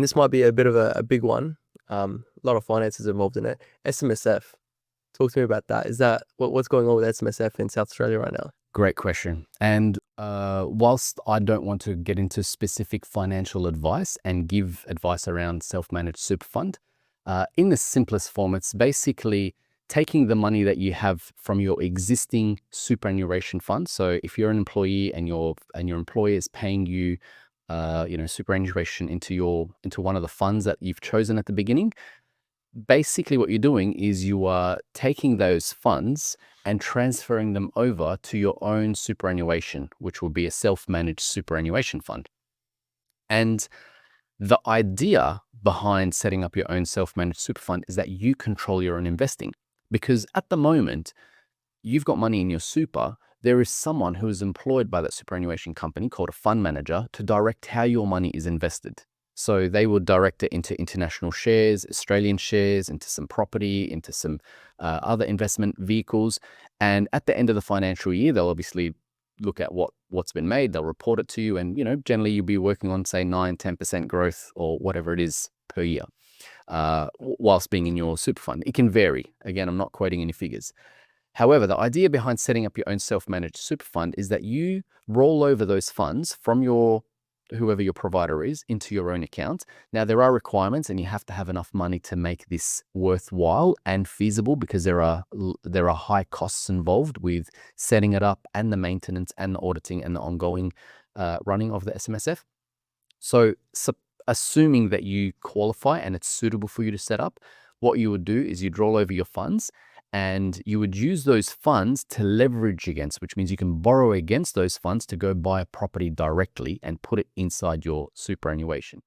This might be a bit of a big one. A lot of finances involved in it. SMSF. Talk to me about that. Is that what's going on with SMSF in South Australia right now? Great question. And whilst I don't want to get into specific financial advice and give advice around self-managed super fund, in the simplest form, it's basically taking the money that you have from your existing superannuation fund. So if you're an employee and your employer is paying you superannuation into one of the funds that you've chosen at the beginning, basically what you're doing is you are taking those funds and transferring them over to your own superannuation, which will be a self-managed superannuation fund. And the idea behind setting up your own self-managed super fund is that you control your own investing. Because at the moment, you've got money in your super, there is someone who is employed by that superannuation company called a fund manager to direct how your money is invested. So they will direct it into international shares, Australian shares, into some property, into some other investment vehicles. And at the end of the financial year, they'll obviously look at what's been made. They'll report it to you. And, generally you'll be working on, say, 9-10% growth or whatever it is per year whilst being in your super fund. It can vary. Again, I'm not quoting any figures. However, the idea behind setting up your own self-managed super fund is that you roll over those funds from whoever your provider is into your own account. Now, there are requirements and you have to have enough money to make this worthwhile and feasible, because there are high costs involved with setting it up and the maintenance and the auditing and the ongoing running of the SMSF. So assuming that you qualify and it's suitable for you to set up, what you would do is you'd roll over your funds and you would use those funds to leverage against, which means you can borrow against those funds to go buy a property directly and put it inside your superannuation.